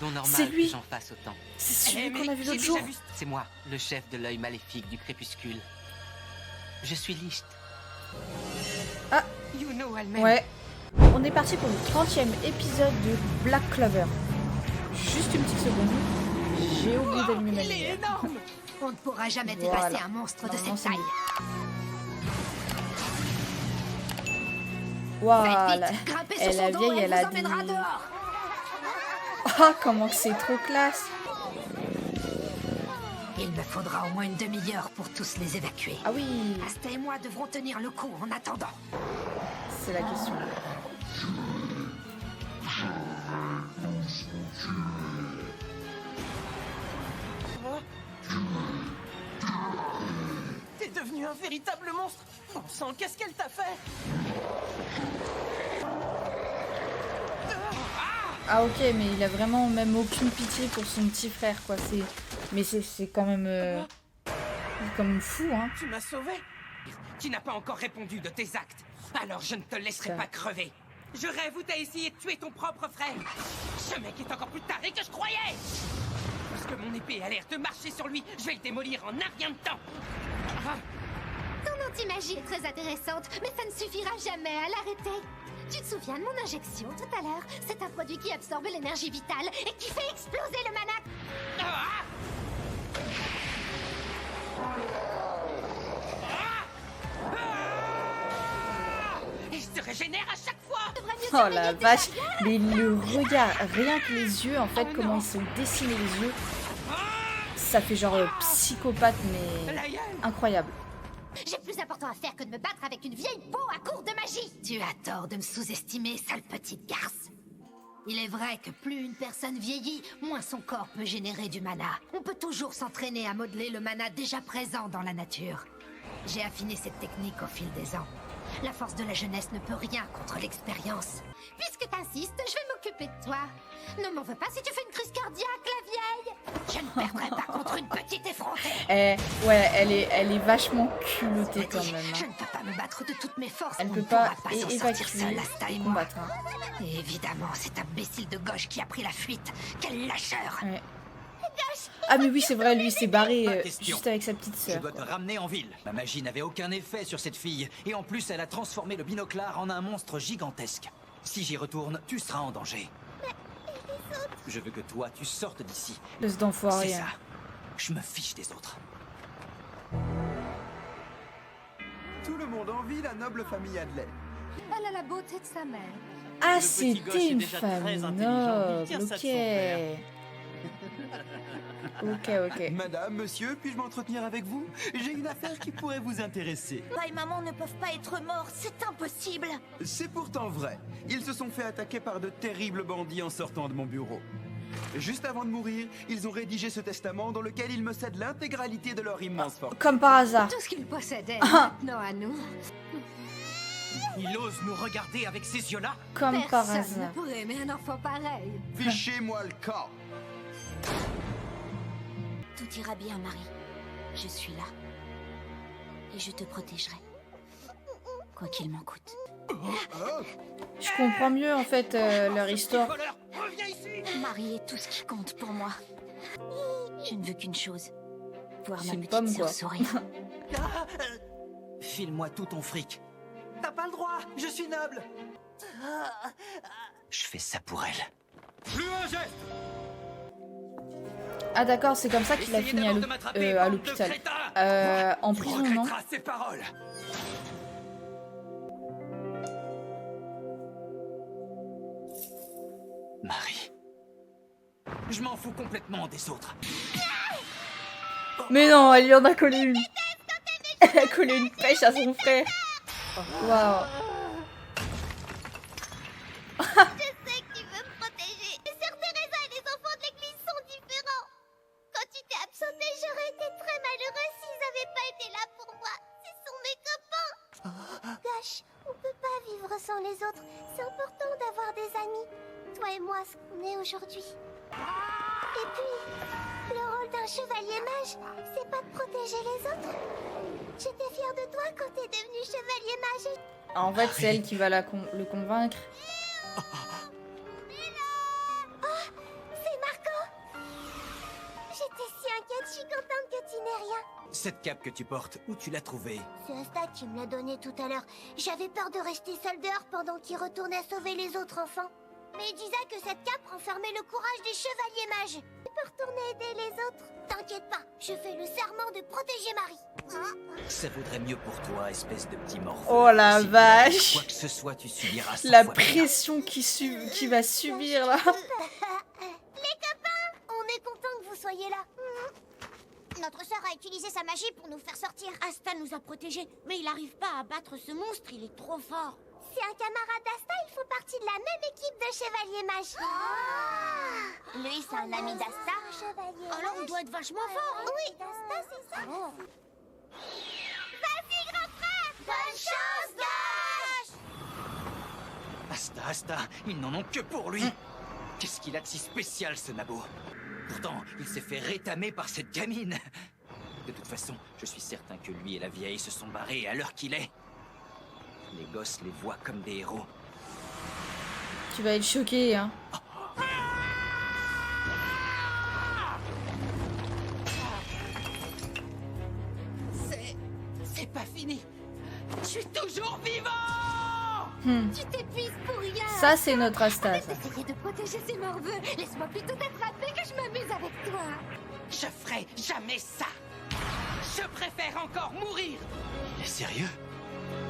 Donc normal C'est lui. que j'en fasse autant. C'est celui qu'on a vu l'autre jour. C'est moi, le chef de l'œil maléfique du crépuscule. Je suis Licht. Ah, You know, elle-même. ouais. On est parti pour le 30e épisode de Black Clover. Juste une petite seconde. J'ai oublié d'allumer ma Il est lumière. énorme. On ne pourra jamais Voilà. dépasser un monstre de Normalement, cette c'est taille. Voilà. Faites vite, grimpez sur Et son la dos vieille, et elle elle a vous emmènera dit... dehors. Ah, comment que c'est trop classe. Il me faudra au moins une demi-heure pour tous les évacuer. Ah oui, Asta et moi devrons tenir le coup en attendant. c'est la question. T'es devenu un véritable monstre. Bon sang, qu'est-ce qu'elle t'a fait? Ah ok, mais il a vraiment même aucune pitié pour son petit frère, quoi. Mais c'est quand même... C'est quand même fou, hein. Tu m'as sauvé. Tu n'as pas encore répondu de tes actes. Alors je ne te laisserai Ça. pas crever. Je rêve où t'as essayé de tuer ton propre frère. Ce mec est encore plus taré que je croyais. Parce que mon épée a l'air de marcher sur lui, je vais le démolir en un rien de temps. Ah, Ton anti-magie est très intéressante, mais ça ne suffira jamais à l'arrêter. Tu te souviens de mon injection tout à l'heure? C'est un produit qui absorbe l'énergie vitale et qui fait exploser le mana. ah, il se régénère à chaque fois. Oh la vache. Mais le regard, rien que les yeux, en fait, Oh comment non. ils sont dessinés les yeux. Ça fait genre psychopathe, mais La gueule. incroyable. J'ai plus important à faire que de me battre avec une vieille peau à court de magie. Tu as tort de me sous-estimer, sale petite garce. Il est vrai que plus une personne vieillit, moins son corps peut générer du mana. On peut toujours s'entraîner à modeler le mana déjà présent dans la nature. J'ai affiné cette technique au fil des ans. La force de la jeunesse ne peut rien contre l'expérience. Puisque t'insistes, je vais m'occuper de toi. Ne m'en veux pas si tu fais une crise cardiaque, la vieille. Je ne perdrai pas contre une petite effrontée. Ouais, elle est vachement culottée Cela quand dit, même. Je Hein. ne peux pas me battre de toutes mes forces. Elle On peut ne pas pourra s'en sortir évacuer seule, Asta et et moi. combattre. Hein. Et évidemment, cet imbécile de gauche qui a pris la fuite. Quel lâcheur! Ouais. Ah mais oui, c'est vrai, lui s'est barré Pas question. juste avec sa petite Je sœur. dois te ramener en ville. Ma magie n'avait aucun effet sur cette fille. Et en plus, elle a transformé le binoclard en un monstre gigantesque. Si j'y retourne, tu seras en danger. Je veux que toi, tu sortes d'ici. Laisse C'est d'enfoiré. ça. Hein. Je me fiche des autres. Tout le monde envie la noble famille Adley. Elle a la beauté de sa mère. Ah, petit gosse c'était est une déjà femme très intelligent, il tient noble, ça de ok. son père. Ok. Madame, monsieur, puis-je m'entretenir avec vous? J'ai une affaire qui pourrait vous intéresser. Papa et maman ne peuvent pas être morts, c'est impossible. C'est pourtant vrai. Ils se sont fait attaquer par de terribles bandits en sortant de mon bureau. Juste avant de mourir, ils ont rédigé ce testament dans lequel ils me cèdent l'intégralité de leur immense fortune. Comme par hasard. Tout ce qu'il possédait est Ah. maintenant à nous. Il ose nous regarder avec ces yeux-là. Comme par Personne ne hasard. pourrait aimer un enfant pareil. Fichez-moi le camp. Tout ira bien, Marie. Je suis là. Et je te protégerai. Quoi qu'il m'en coûte. Je comprends mieux en fait leur histoire. Voleur, reviens ici. Marie est tout ce qui compte pour moi. Je ne veux qu'une chose. Voir C'est ma une petite pomme, sœur quoi. sourire. File-moi tout ton fric. T'as pas le droit, je suis noble. Je fais ça pour elle. Ah d'accord, c'est comme ça qu'il a Essayez fini d'abord de m'attraper, à bande de l'hôpital. crétins. En Tu prison, non? regretteras ces paroles. Marie. Je m'en fous complètement des autres. Mais non, elle lui en a collé une. Elle a collé une pêche à son frère. Waouh. Je sais que tu veux me protéger. Mais Sœur Teresa et les enfants de l'église sont différents. Quand tu t'es absentée, j'aurais été très malheureuse s'ils n'avaient pas été là pour moi. Ce sont mes copains. Gosh, on peut pas vivre sans les autres. C'est important d'avoir des amis. Toi et moi, ce qu'on est aujourd'hui. Et puis, le rôle d'un chevalier mage, c'est pas de protéger les autres. J'étais fière de toi quand t'es devenu chevalier mage. En fait, c'est elle qui va le convaincre. C'est Marc suis contente que tu n'aies rien. Cette cape que tu portes, où tu l'as trouvée? C'est Asta qui me l'a donnée tout à l'heure. J'avais peur de rester seule dehors pendant qu'il retournait sauver les autres enfants. Mais il disait que cette cape renfermait le courage des chevaliers mages. Tu peux retourner aider les autres. T'inquiète pas, je fais le serment de protéger Marie. Ça vaudrait mieux pour toi, espèce de petit morveux. Oh la Si vache. quoi que ce soit, tu subiras 100 La fois pire. pression qui va subir là. Les copains, on est content que vous soyez là. Notre sœur a utilisé sa magie pour nous faire sortir. Asta nous a protégés, mais il arrive pas à battre ce monstre, il est trop fort. C'est un camarade d'Asta, ils font partie de la même équipe de chevaliers mages. Lui, c'est un ami d'Asta. Alors on doit être vachement fort, hein. Oui, d'Asta, c'est ça. Vas-y, grand frère. Bonne chance, Dash. Asta, ils n'en ont que pour lui. Qu'est-ce qu'il a de si spécial, ce nabo? Pourtant, il s'est fait rétamer par cette gamine. De toute façon, je suis certain que lui et la vieille se sont barrés à l'heure qu'il est. Les gosses les voient comme des héros. Tu vas être choqué, hein. C'est pas fini. Je suis toujours vivant. Tu t'épuises pour rien. Ça, c'est notre Asta, ça. J'essaierai de protéger ces morveux. Laisse-moi plutôt t'attraper que je m'amuse avec toi. Je ferai jamais ça. Je préfère encore mourir. Mais sérieux?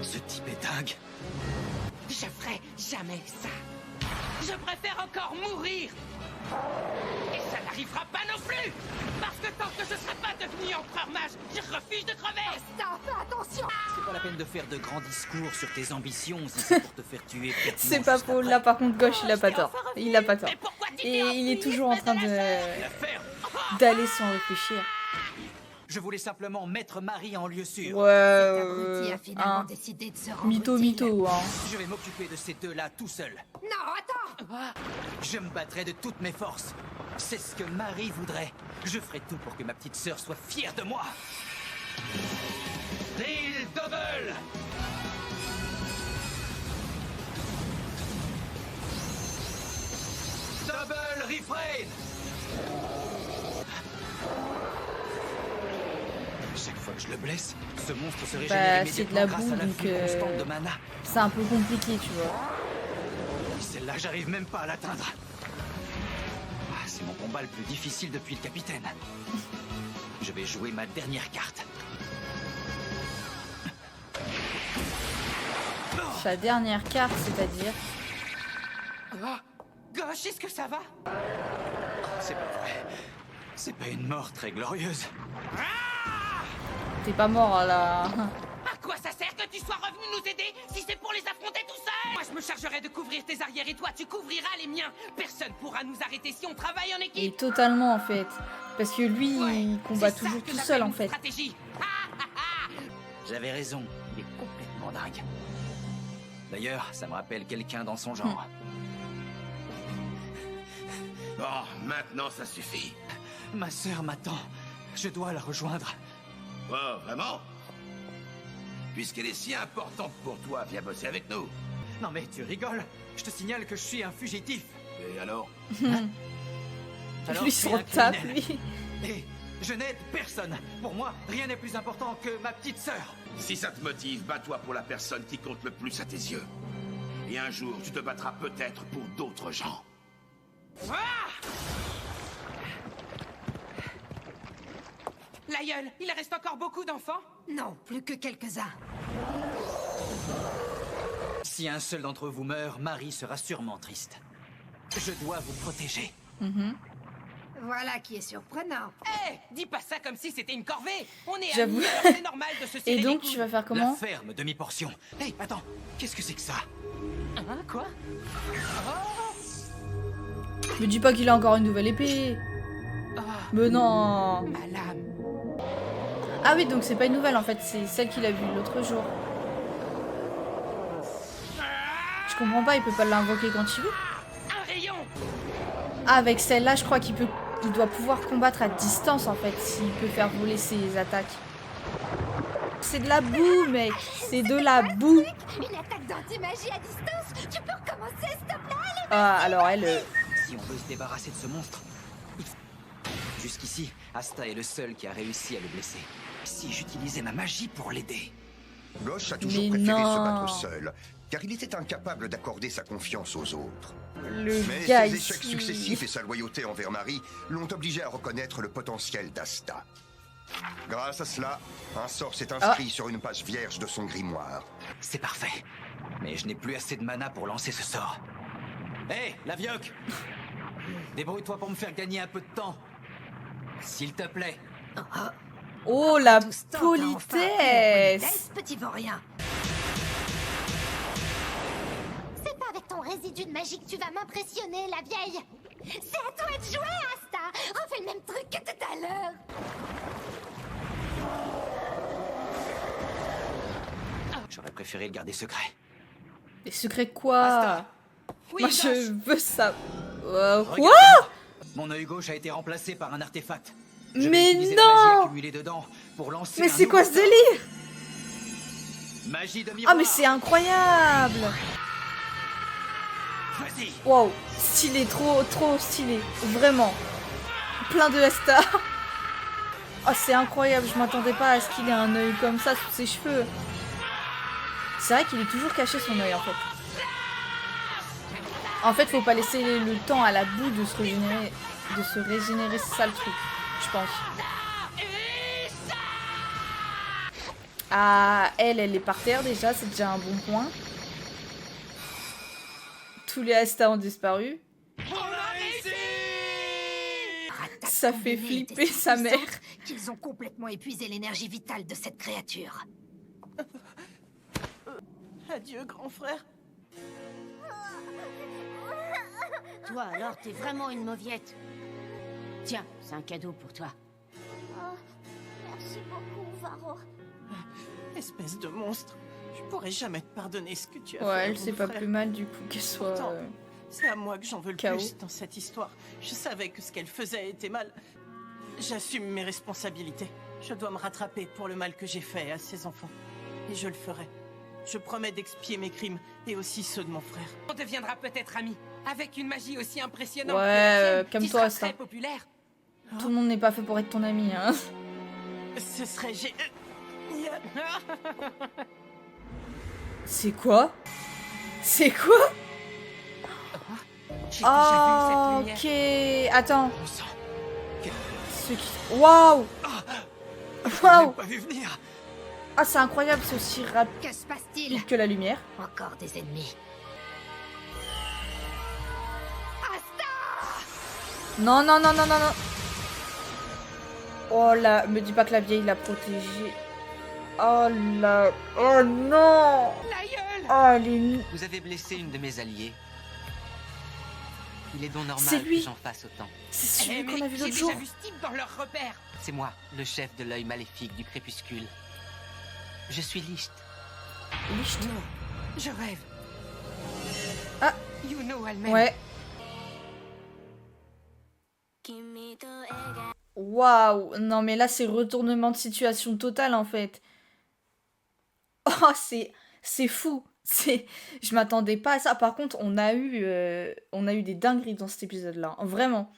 Ce type est dingue. Je ferai jamais ça. Je préfère encore mourir. Et ça n'arrivera pas non plus. Parce que tant que je serai pas devenu empereur mage, je refuse de crever. Asta, fais attention. C'est pas la peine de faire de grands discours sur tes ambitions si c'est pour te faire tuer. C'est pas faux. Là, par contre, gauche, il a pas tort. Il a pas tort. Mais pourquoi tu Et t'es il est enfui, toujours en espèce train de de la ferme. d'aller sans réfléchir. Je voulais simplement mettre Marie en lieu sûr. Ouais. Abruti a finalement Hein. décidé de se rendre Mytho, utile. mytho, hein. Je vais m'occuper de ces deux-là tout seul. Non, attends. Je me battrai de toutes mes forces. C'est ce que Marie voudrait. Je ferai tout pour que ma petite sœur soit fière de moi. Deal double! Double refrain! Chaque fois que je le blesse, ce monstre se régénère c'est de la immédiatement grâce boue, à donc, l'afflux constante de mana. C'est un peu compliqué, tu vois. Celle-là, j'arrive même pas à l'atteindre. Ah, c'est mon combat le plus difficile depuis le capitaine. Je vais jouer ma dernière carte. Sa dernière carte, c'est-à-dire. Gauche, est-ce que ça va? C'est pas vrai. C'est pas une mort très glorieuse. T'es pas mort là. À quoi ça sert que tu sois revenu nous aider si c'est pour les affronter tout seul? Moi, je me chargerai de couvrir tes arrières et toi, tu couvriras les miens. Personne pourra nous arrêter si on travaille en Et équipe. totalement en fait. Parce que lui, Ouais, il combat c'est ça toujours que tout j'appelle seul en une fait. Stratégie. J'avais raison. Il est complètement dingue. D'ailleurs, ça me rappelle quelqu'un dans son genre. Bon, maintenant ça suffit. Ma sœur m'attend. Je dois la rejoindre. Oh, vraiment? Puisqu'elle est si importante pour toi, viens bosser avec nous. Non mais tu rigoles. Je te signale que je suis un fugitif. Et alors? Alors, Lui, je suis s'en un tape, criminel. lui. Et je n'aide personne. Pour moi, rien n'est plus important que ma petite sœur. Si ça te motive, bats-toi pour la personne qui compte le plus à tes yeux. Et un jour, tu te battras peut-être pour d'autres gens. L'aïeul, il reste encore beaucoup d'enfants? Non, plus que quelques-uns. Si un seul d'entre vous meurt, Marie sera sûrement triste. Je dois vous protéger. Voilà qui est surprenant. Hé, dis pas ça comme si c'était une corvée. On est J'avoue. amis, alors c'est normal de se serrer Et les donc coudes. tu vas faire La comment? ferme demi-portion. Hé, attends, qu'est-ce que c'est que ça? Hein, quoi? Me dis pas qu'il a encore une nouvelle épée. Mais non. Ma lame. Ah oui, donc c'est pas une nouvelle en fait, c'est celle qu'il a vue l'autre jour. Je comprends pas, il peut pas l'invoquer quand il veut. Un rayon. Ah, avec celle-là, je crois qu'il doit pouvoir combattre à distance en fait, s'il peut faire voler ses attaques. C'est de la boue, mec. C'est de la boue. Une attaque d'anti-magie à distance. Tu peux recommencer, s'il te plaît? Ah, alors elle. Si on veut se débarrasser de ce monstre, Jusqu'ici, Asta est le seul qui a réussi à le blesser. Si j'utilisais ma magie pour l'aider... Gauche a toujours Mais préféré non. se battre seul, car il était incapable d'accorder sa confiance aux autres. Le Mais gars ses échecs ici. successifs et sa loyauté envers Marie l'ont obligé à reconnaître le potentiel d'Asta. Grâce à cela, un sort s'est inscrit sur une page vierge de son grimoire. C'est parfait. Mais je n'ai plus assez de mana pour lancer ce sort. Hé, la vioque! Débrouille-toi pour me faire gagner un peu de temps. S'il te plaît. Oh, la Tout ce temps, t'as enfin appris la politesse. politesse, petit vaurien. C'est pas avec ton résidu de magie que tu vas m'impressionner, la vieille. C'est à toi de jouer, Asta. Refais le même truc que tout à l'heure. J'aurais préféré le garder secret. Les secrets quoi? Asta. Oui, Moi, Dash. je veux ça. Quoi? Regarde, mon œil gauche a été remplacé par un artefact. Je vais Mais utiliser la magie non! accumulée dedans pour lancer Mais un c'est quoi nouveau ce délire? sort. Magie de miroir. Ah, mais c'est incroyable! Vas-y. Wow, stylé, trop stylé. Vraiment. Plein de Asta. Oh, c'est incroyable, je m'attendais pas à ce qu'il ait un œil comme ça sous ses cheveux. C'est vrai qu'il est toujours caché son œil en fait. En fait, faut pas laisser le temps à la boue de se régénérer. C'est ça le truc, je pense. Ah, elle est par terre déjà, c'est déjà un bon point. Tous les Asta ont disparu. Ça fait flipper sa mère. Qu'ils ont complètement épuisé l'énergie vitale de cette créature. Adieu, grand frère. Toi alors, t'es vraiment une mauviette. Tiens, c'est un cadeau pour toi. Oh, merci beaucoup, Varro. Espèce de monstre. Je pourrais jamais te pardonner ce que tu as fait. Ouais, à elle mon c'est pas frère. plus mal du coup qu'elle soit... Pourtant, c'est à moi que j'en veux le KO. plus dans cette histoire. Je savais que ce qu'elle faisait était mal. J'assume mes responsabilités. Je dois me rattraper pour le mal que j'ai fait à ces enfants. Et je le ferai. Je promets d'expier mes crimes et aussi ceux de mon frère. On deviendra peut-être amis. Avec une magie aussi impressionnante Ouais, que la tienne, qui calme-toi, sera Asta. très populaire. Tout le monde n'est pas fait pour être ton ami, hein. Ce serait C'est quoi? C'est quoi? J'ai déjà Oh, vu cette lumière. ok. Attends. Bon sang. Ce qui... Waouh! Je l'ai Waouh! pas vu venir. Ah, c'est incroyable, c'est aussi rapide Que se passe-t-il? que la lumière. Encore des ennemis. Non, non, non, non, non, non. Oh là, me dis pas que la vieille l'a protégée. Oh là... Oh non! La gueule. Oh, elle est... Vous avez blessé une de mes alliés. Il est donc C'est normal lui. que j'en fasse autant. C'est Eh, celui mais qu'on a vu j'ai l'autre déjà jour. vu ce type dans leur repère. C'est moi, le chef de l'œil maléfique du crépuscule. Je suis Licht. Licht. Je rêve. Ah. Yuno elle-même. Ouais. Waouh! Non mais là c'est retournement de situation total en fait. Oh c'est fou. Je m'attendais pas à ça. Par contre on a eu des dingueries dans cet épisode-là. Vraiment.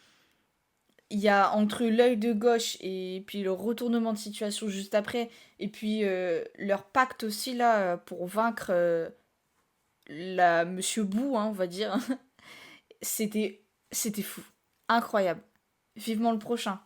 Il y a entre l'œil de gauche et puis le retournement de situation juste après et puis leur pacte aussi là pour vaincre la Monsieur Bou, hein, on va dire. C'était fou. Incroyable. Vivement le prochain.